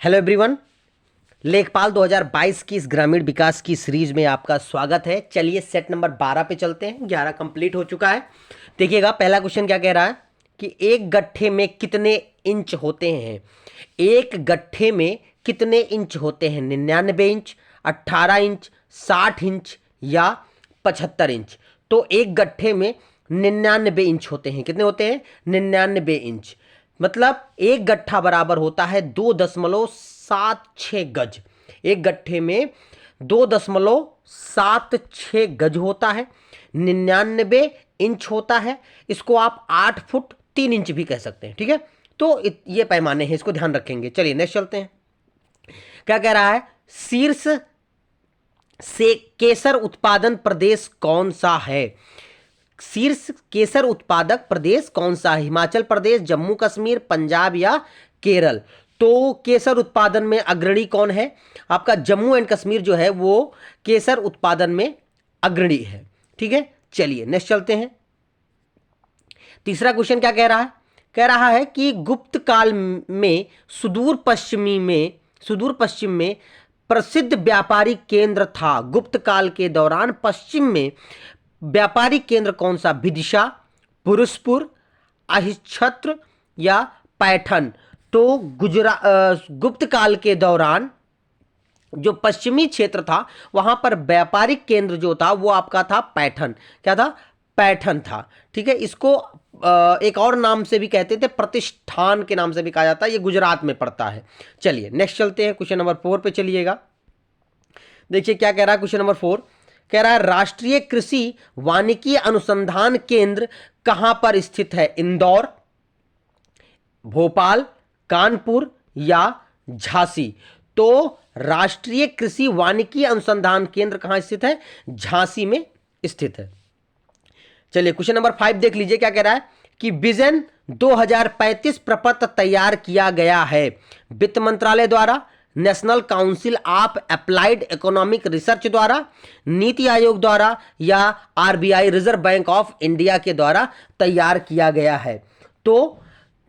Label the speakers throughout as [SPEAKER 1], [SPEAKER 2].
[SPEAKER 1] Hello everyone. लेखपाल 2022 की इस ग्रामीण विकास की सीरीज में आपका स्वागत है। चलिए सेट नंबर 12 पे चलते हैं। 11 कंप्लीट हो चुका है। देखिएगा पहला क्वेश्चन क्या कह रहा है कि एक गट्ठे में कितने इंच होते हैं। एक गट्ठे में कितने इंच होते हैं? 99 इंच, 18 इंच, 60 इंच या 75 इंच। तो एक गट्ठे में 99 इंच होते हैं। कितने होते हैं? 99 इंच। मतलब एक गट्ठा बराबर होता है 2.76 गज। एक गट्ठे में 2.76 गज होता है, 99 इंच होता है। इसको आप 8 फुट 3 इंच भी कह सकते हैं। ठीक है, तो ये पैमाने हैं, इसको ध्यान रखेंगे। चलिए नेक्स्ट चलते हैं। क्या कह रहा है? शीर्ष से केसर उत्पादन प्रदेश कौन सा है? शीर्ष केसर उत्पादक प्रदेश कौन सा है? हिमाचल प्रदेश, जम्मू कश्मीर, पंजाब या केरल। तो केसर उत्पादन में अग्रणी कौन है? आपका जम्मू एंड कश्मीर जो है वो केसर उत्पादन में अग्रणी है। ठीक है, चलिए नेक्स्ट चलते हैं। तीसरा क्वेश्चन क्या कह रहा है? कह रहा है कि गुप्त काल में सुदूर पश्चिम में प्रसिद्ध व्यापारिक केंद्र था। गुप्त काल के दौरान पश्चिम में व्यापारिक केंद्र कौन सा? विदिशा, पुरुषपुर, अहिच्छत्र या पैठन। तो गुप्त काल के दौरान जो पश्चिमी क्षेत्र था वहां पर व्यापारिक केंद्र जो था वो आपका था पैठन। क्या था? पैठन था। ठीक है, इसको एक और नाम से भी कहते थे, प्रतिष्ठान के नाम से भी कहा जाता है। ये गुजरात में पड़ता है। चलिए नेक्स्ट चलते हैं। क्वेश्चन नंबर 4 पे चलिएगा। देखिए क्या कह रहा है क्वेश्चन नंबर 4। कह रहा है राष्ट्रीय कृषि वानिकी अनुसंधान केंद्र कहां पर स्थित है? इंदौर, भोपाल, कानपुर या झांसी। तो राष्ट्रीय कृषि वानिकी अनुसंधान केंद्र कहां स्थित है? झांसी में स्थित है। चलिए क्वेश्चन नंबर 5 देख लीजिए। क्या कह रहा है कि विजन 2035 प्रपत्र तैयार किया गया है वित्त मंत्रालय द्वारा, national council of applied economic research द्वारा, नीति आयोग द्वारा या RBI reserve bank of India के द्वारा तैयार किया गया है। तो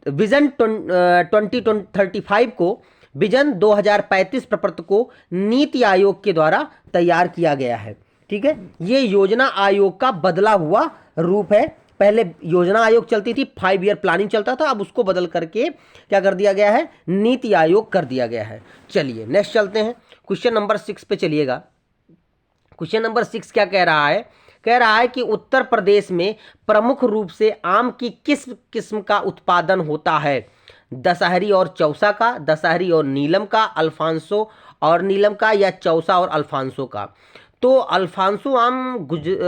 [SPEAKER 1] विजन 2035 को, विजन 2035 प्रपत्र को नीति आयोग के द्वारा तैयार किया गया है। ठीक है, ये योजना आयोग का बदला हुआ रूप है। पहले योजना आयोग चलती थी, 5 ईयर प्लानिंग चलता था, अब उसको बदल करके क्या कर दिया गया है? नीति आयोग कर दिया गया है। चलिए नेक्स्ट चलते हैं। क्वेश्चन नंबर 6 पे चलिएगा। क्वेश्चन नंबर 6 क्या कह रहा है? कह रहा है कि उत्तर प्रदेश में प्रमुख रूप से आम की किस किस्म का उत्पादन होता है? दशहरी और चौसा का, दशहरी और नीलम का, अल्फांसो और नीलम का या चौसा और अल्फांसो का। तो अल्फांसो आम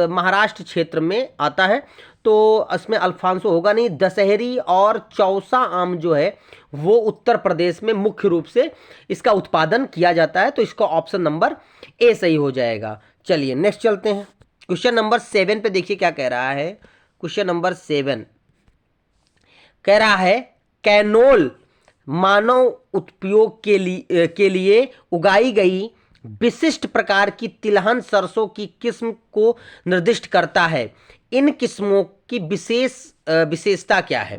[SPEAKER 1] महाराष्ट्र क्षेत्र में आता है, तो इसमें अल्फांसो होगा नहीं। दशहरी और चौसा आम जो है वो उत्तर प्रदेश में मुख्य रूप से इसका उत्पादन किया जाता है। तो इसका ऑप्शन नंबर ए सही हो जाएगा। चलिए नेक्स्ट चलते हैं। क्वेश्चन नंबर 7 पे देखिए क्या कह रहा है। क्वेश्चन नंबर 7 कह रहा है कैनोल मानव उपयोग के लिए उगाई गई विशिष्ट प्रकार की तिलहन सरसों की किस्म को निर्दिष्ट करता है। इन किस्मों की विशेषता क्या है?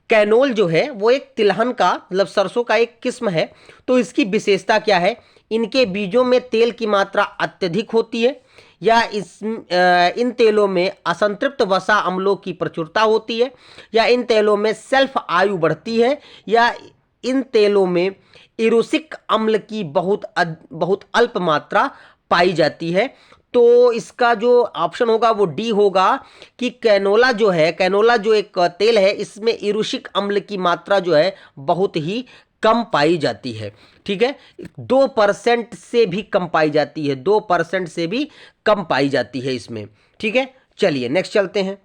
[SPEAKER 1] कैनोल जो है वो एक तिलहन का मतलब सरसों का एक किस्म है। तो इसकी विशेषता क्या है? इनके बीजों में तेल की मात्रा अत्यधिक होती है, या इन तेलों में असंतृप्त वसा अम्लों की प्रचुरता होती है, या इन तेलों में सेल्फ आयु बढ़ती है, या इन तेलों में इरुसिक अम्ल की बहुत अल्प मात्रा पाई जाती है। तो इसका जो ऑप्शन होगा वो डी होगा कि कैनोला जो है, कैनोला जो एक तेल है, इसमें इरुसिक अम्ल की मात्रा जो है बहुत ही कम पाई जाती है। ठीक है, 2% से भी कम पाई जाती है, 2% से भी कम पाई जाती है इसमें। ठीक है, चलिए नेक्स्ट चलते हैं।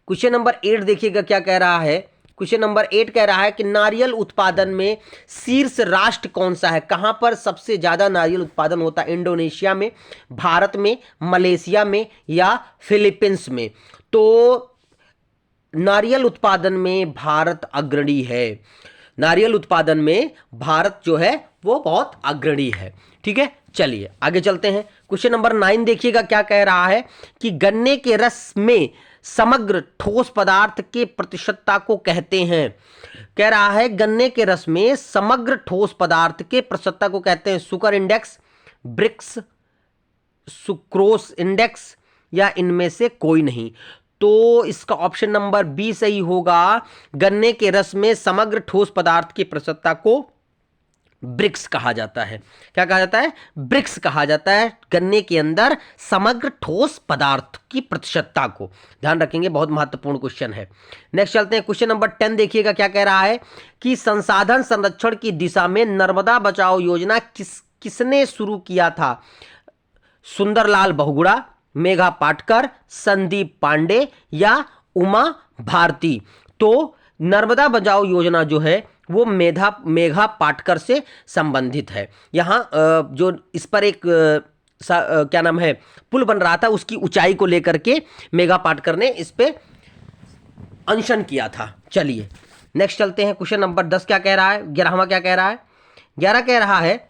[SPEAKER 1] क्वेश्चन नंबर 8 देखिएगा क्या कह रहा है। क्वेश्चन नंबर 8 कह रहा है कि नारियल उत्पादन में शीर्ष राष्ट्र कौन सा है? कहां पर सबसे ज्यादा नारियल उत्पादन होता है? इंडोनेशिया में, भारत में, मलेशिया में या फिलीपींस में। तो नारियल उत्पादन में भारत अग्रणी है। नारियल उत्पादन में भारत जो है वो बहुत अग्रणी है। ठीक है, चलिए आगे चलते हैं। क्वेश्चन नंबर 9 देखिएगा क्या कह रहा है कि गन्ने के रस में समग्र ठोस पदार्थ के प्रतिशतता को कहते हैं? कह रहा है गन्ने के रस में समग्र ठोस पदार्थ के प्रतिशतता को कहते हैं sugar index, brix, sucrose index या इनमें से कोई नहीं। तो इसका ऑप्शन नंबर बी सही होगा। गन्ने के रस में समग्र ठोस पदार्थ की प्रतिशतता को ब्रिक्स कहा जाता है। क्या कहा जाता है? ब्रिक्स कहा जाता है गन्ने के अंदर समग्र ठोस पदार्थ की प्रतिशतता को। ध्यान रखेंगे, बहुत महत्वपूर्ण क्वेश्चन है। नेक्स्ट चलते हैं, क्वेश्चन नंबर 10 देखिएगा क्या कह रहा है कि संसाधन संरक्षण की दिशा में नर्मदा बचाओ योजना किसने शुरू किया था? सुंदरलाल बहुगुणा, मेघा पाटकर, संदीप पांडे या उमा भारती? तो नर्मदा बचाओ योजना जो है वो मेघा पाटकर से संबंधित है। यहाँ जो इस पर एक क्या नाम है पुल बन रहा था, उसकी ऊंचाई को लेकर के मेघा पाटकर ने इस पे अनशन किया था। चलिए नेक्स्ट चलते हैं, क्वेश्चन नंबर 10 क्या कह रहा है? 11वां क्या कह रहा है? 11 कह रहा है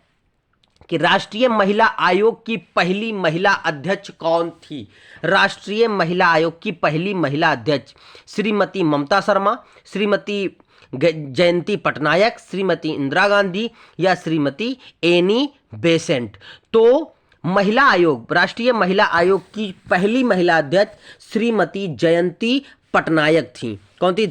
[SPEAKER 1] कि राष्ट्रीय महिला आयोग की पहली महिला अध्यक्ष कौन थी? राष्ट्रीय महिला आयोग की पहली महिला अध्यक्ष श्रीमती ममता शर्मा, श्रीमती जयंती पटनायक, श्रीमती इंदिरा गांधी या श्रीमती एनी बेसेंट? तो महिला आयोग, राष्ट्रीय महिला आयोग की पहली महिला अध्यक्ष श्रीमती जयंती पटनायक थी। कौन थी?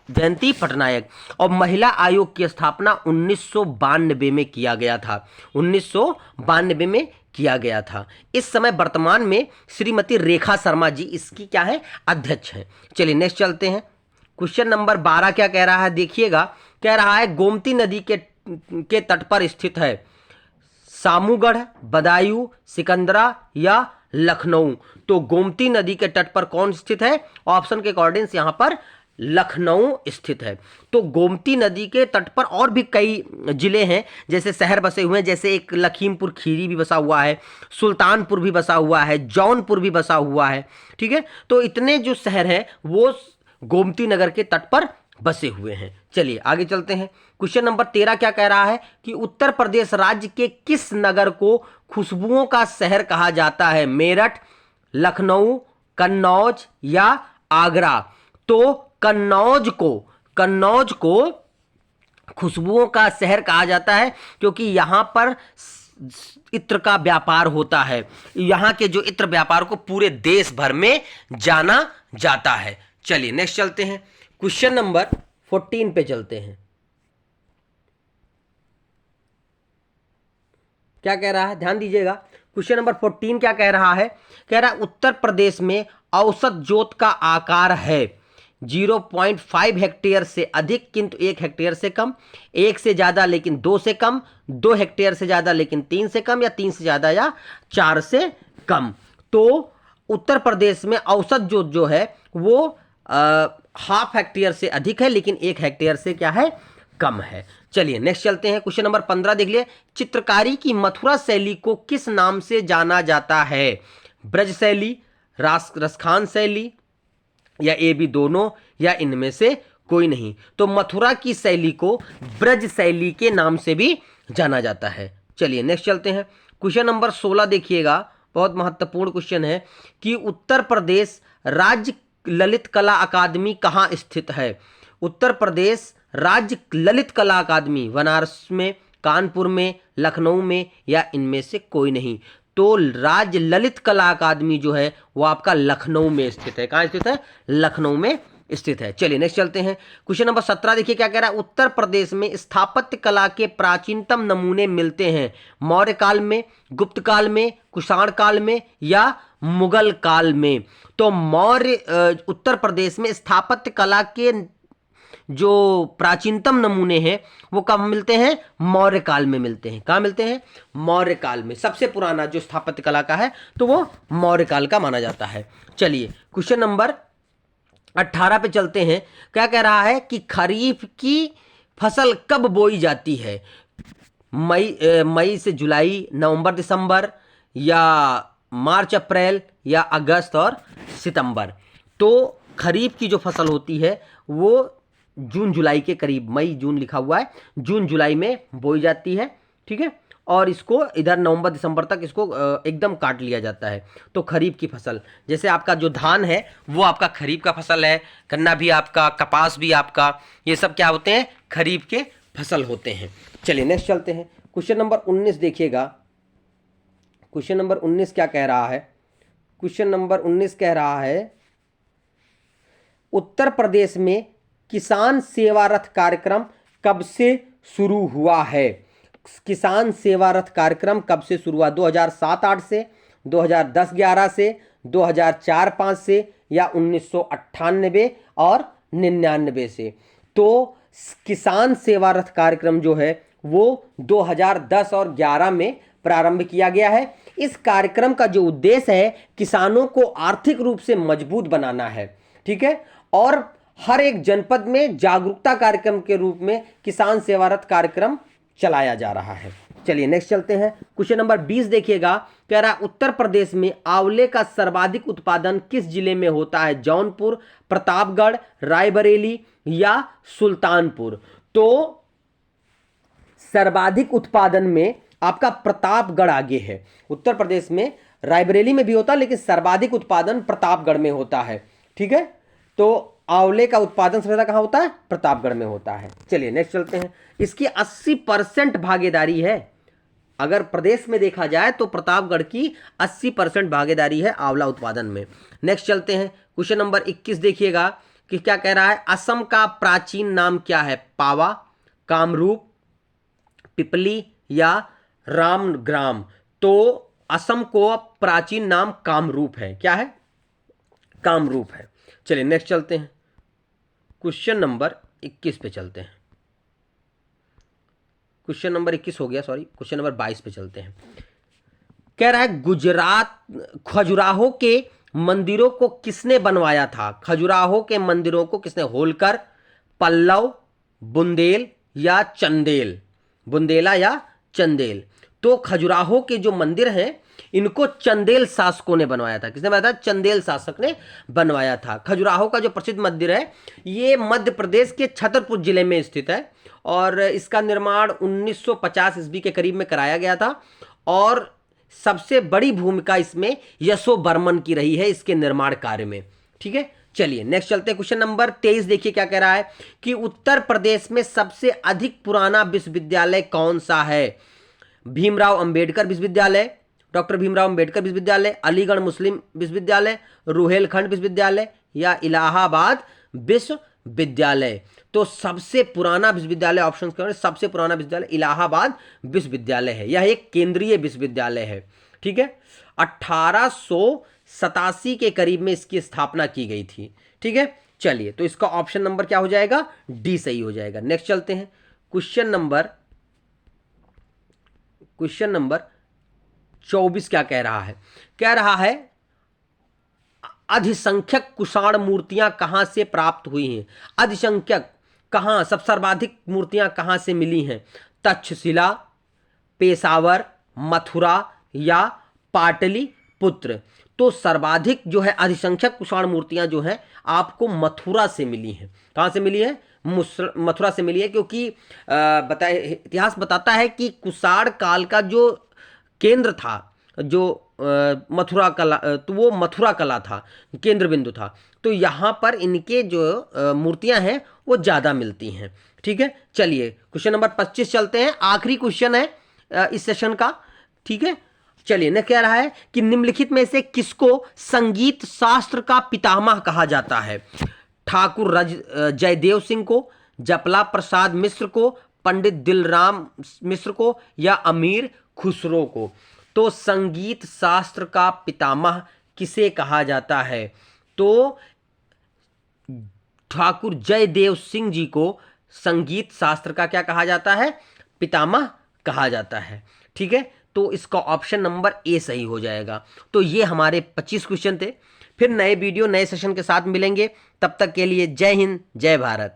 [SPEAKER 1] जयंती पटनायक। और महिला आयोग की स्थापना 1992 में किया गया था। 1992 में किया गया था। इस समय वर्तमान में श्रीमती रेखा शर्मा जी इसकी क्या है? अध्यक्ष हैं। चलिए नेक्स्ट चलते हैं, क्वेश्चन नंबर 12 क्या कह रहा है? देखिएगा, कह रहा है गोमती नदी के तट पर स्थित है सामूगढ़, बदायूं, सिकंदरा या लखनऊ? तो गोमती नदी के तट पर कौन स्थित है? ऑप्शन के अकॉर्डिंग यहाँ पर लखनऊ स्थित है। तो गोमती नदी के तट पर और भी कई जिले हैं, जैसे शहर बसे हुए हैं, जैसे एक लखीमपुर खीरी भी बसा हुआ है, सुल्तानपुर भी बसा हुआ है, जौनपुर भी बसा हुआ है। ठीक है, तो इतने जो शहर हैं वो गोमती नगर के तट पर बसे हुए हैं। चलिए आगे चलते हैं, क्वेश्चन नंबर 13 क्या कह रहा है कि उत्तर प्रदेश राज्य के किस नगर को खुशबुओं का शहर कहा जाता है? मेरठ, लखनऊ, कन्नौज या आगरा? तो कन्नौज को खुशबुओं का शहर कहा जाता है क्योंकि यहाँ पर इत्र का व्यापार होता है। यहाँ के जो इत्र व्यापार को पूरे देश भर में जाना जाता है। चलिए नेक्स्ट चलते हैं, क्वेश्चन नंबर 14 पे चलते हैं। क्या कह रहा है? ध्यान दीजिएगा, क्वेश्चन नंबर 14 क्या कह रहा है? कह रहा है उत्तर प्रदेश में औसत जोत का आकार है 0.5 हेक्टेयर से अधिक किंतु 1 हेक्टेयर से कम, 1 से ज्यादा लेकिन 2 से कम, 2 हेक्टेयर से ज्यादा लेकिन 3 से कम, या 3 से ज्यादा या 4 से कम। तो उत्तर प्रदेश में औसत जोत जो है वो हाफ हेक्टेयर से अधिक है लेकिन 1 हेक्टेयर से क्या है? कम है। चलिए नेक्स्ट चलते हैं, क्वेश्चन नंबर 15 देख लिए, चित्रकारी की मथुरा शैली को किस नाम से जाना जाता है? ब्रज शैली, रसखान शैली या ए बी दोनों या इनमें से कोई नहीं? तो मथुरा की शैली को ब्रज शैली के नाम से भी जाना जाता है। चलिए नेक्स्ट चलते हैं, क्वेश्चन नंबर 16 देखिएगा, बहुत महत्वपूर्ण क्वेश्चन है कि उत्तर प्रदेश राज्य ललित कला अकादमी कहाँ स्थित है? उत्तर प्रदेश राज्य ललित कला अकादमी बनारस में, कानपुर में, लखनऊ में या इनमें से कोई नहीं? तो राज्य ललित कला अकादमी जो है वो आपका लखनऊ में स्थित है। कहाँ स्थित है? लखनऊ में स्थित है। चलिए नेक्स्ट चलते हैं, क्वेश्चन नंबर 17 देखिए क्या कह रहा है? उत्तर प्रदेश में स्थापत्य कला के प्राचीनतम नमूने मिलते हैं मौर्य काल में, गुप्त काल में, कुषाण काल में या मुगल काल में? तो उत्तर प्रदेश में स्थापत्य कला के जो प्राचीनतम नमूने हैं वो कब मिलते हैं? मौर्य काल में मिलते हैं। कहाँ मिलते हैं? मौर्य काल में। सबसे पुराना जो स्थापत्य कला का है तो वो मौर्य काल का माना जाता है। चलिए क्वेश्चन नंबर 18 पे चलते हैं, क्या कह रहा है कि खरीफ की फसल कब बोई जाती है? मई से जुलाई, नवंबर दिसंबर या मार्च अप्रैल या अगस्त और सितंबर? तो खरीफ की जो फसल होती है वो जून जुलाई के करीब, मई जून लिखा हुआ है, जून जुलाई में बोई जाती है। ठीक है, और इसको इधर नवंबर दिसंबर तक इसको एकदम काट लिया जाता है। तो खरीफ की फसल, जैसे आपका जो धान है वो आपका खरीफ का फसल है, गन्ना भी आपका, कपास भी आपका, ये सब क्या होते हैं, खरीफ के फसल होते हैं। चलिए नेक्स्ट चलते हैं। क्वेश्चन नंबर 19 देखिएगा। क्वेश्चन नंबर 19 क्या कह रहा है? क्वेश्चन नंबर 19 कह रहा है उत्तर प्रदेश में किसान सेवा रथ कार्यक्रम कब से शुरू हुआ है? किसान सेवा रथ कार्यक्रम कब से शुरू हुआ? 2007-8 से, 2010-11 से, 2004-5 से, या 1998 और 99 से? तो किसान सेवा रथ कार्यक्रम जो है वो 2010 और 11 में प्रारंभ किया गया है। इस कार्यक्रम का जो उद्देश्य है किसानों को आर्थिक रूप से मजबूत बनाना है, ठीक है, और हर एक जनपद में जागरूकता कार्यक्रम के रूप में किसान सेवा रथ कार्यक्रम चलाया जा रहा है। चलिए नेक्स्ट चलते हैं। क्वेश्चन नंबर 20 देखिएगा। कह रहा है उत्तर प्रदेश में आंवले का सर्वाधिक उत्पादन किस जिले में होता है? जौनपुर, प्रतापगढ़, रायबरेली या सुल्तानपुर? तो सर्वाधिक उत्पादन में आपका प्रतापगढ़ आगे है। उत्तर प्रदेश में रायबरेली में भी होता है, लेकिन सर्वाधिक उत्पादन प्रतापगढ़ में होता है, ठीक है। तो आंवले का उत्पादन सबसे ज्यादा कहाँ होता है? प्रतापगढ़ में होता है। चलिए नेक्स्ट चलते हैं। इसकी 80% भागीदारी है। अगर प्रदेश में देखा जाए तो प्रतापगढ़ की 80% भागीदारी है आंवला उत्पादन में। नेक्स्ट चलते हैं। क्वेश्चन नंबर 21 देखिएगा कि क्या कह रहा है? असम का प्राचीन नाम क्या है? पावा, कामरूप, पिपली या रामग्राम? तो असम को प्राचीन नाम कामरूप है। क्या है? कामरूप है। चलिए नेक्स्ट चलते हैं। क्वेश्चन नंबर 21 पे चलते हैं। क्वेश्चन नंबर 21 हो गया, सॉरी, क्वेश्चन नंबर 22 पे चलते हैं। कह रहा है गुजरात खजुराहो के मंदिरों को किसने बनवाया था? खजुराहो के मंदिरों को किसने? होलकर, पल्लव, बुंदेल या चंदेल? बुंदेला या चंदेल? तो खजुराहो के जो मंदिर हैं इनको चंदेल शासकों ने बनवाया था। किसने बनवाया था? चंदेल शासक ने बनवाया था। खजुराहो का जो प्रसिद्ध मंदिर है ये मध्य प्रदेश के छतरपुर जिले में स्थित है और इसका निर्माण 1950 ईस्वी के करीब में कराया गया था और सबसे बड़ी भूमिका इसमें यशोवर्मन की रही है इसके निर्माण कार्य में, ठीक है। चलिए नेक्स्ट चलते हैं। क्वेश्चन नंबर 23 देखिए क्या कह रहा है कि उत्तर प्रदेश में सबसे अधिक पुराना विश्वविद्यालय कौन सा है? भीमराव अंबेडकर विश्वविद्यालय, डॉक्टर भीमराव अंबेडकर विश्वविद्यालय, अलीगढ़ मुस्लिम विश्वविद्यालय, रुहेलखंड विश्वविद्यालय या इलाहाबाद विश्वविद्यालय? तो सबसे पुराना विश्वविद्यालय ऑप्शन करें, सबसे पुराना विश्वविद्यालय इलाहाबाद विश्वविद्यालय है। यह एक केंद्रीय विश्वविद्यालय है, ठीक है। 1887 के करीब में इसकी स्थापना की गई थी, ठीक है। चलिए तो इसका ऑप्शन नंबर क्या हो जाएगा? डी सही हो जाएगा। नेक्स्ट चलते हैं। क्वेश्चन नंबर 24 क्या कह रहा है? कह रहा है अधिसंख्यक कुषाण मूर्तियां कहां से प्राप्त हुई हैं? अधिसंख्यक कहां, सब सर्वाधिक मूर्तियां कहां से मिली हैं? तक्षशिला, पेशावर, मथुरा या पाटलिपुत्र? तो सर्वाधिक जो है अधिसंख्यक कुषाण मूर्तियां जो हैं आपको मथुरा से मिली हैं। कहां से मिली है? मथुरा से मिली है, क्योंकि इतिहास बताता है कि कुषाण काल का जो केंद्र था, जो मथुरा कला, तो वो मथुरा कला था, केंद्र बिंदु था। तो यहाँ पर इनके जो मूर्तियां हैं वो ज़्यादा मिलती हैं, ठीक है। चलिए क्वेश्चन नंबर 25 चलते हैं। आखिरी क्वेश्चन है इस सेशन का, ठीक है। चलिए न कह रहा है कि निम्नलिखित में से किसको संगीत शास्त्र का पितामह कहा जाता है? ठाकुर जयदेव सिंह को, जपला प्रसाद मिश्र को, पंडित दिलराम मिश्र को या अमीर खुसरो को? तो संगीत शास्त्र का पितामह किसे कहा जाता है? तो ठाकुर जयदेव सिंह जी को संगीत शास्त्र का क्या कहा जाता है? पितामह कहा जाता है, ठीक है। तो इसका ऑप्शन नंबर ए सही हो जाएगा। तो ये हमारे 25 क्वेश्चन थे। फिर नए वीडियो नए सेशन के साथ मिलेंगे, तब तक के लिए जय हिंद, जय भारत।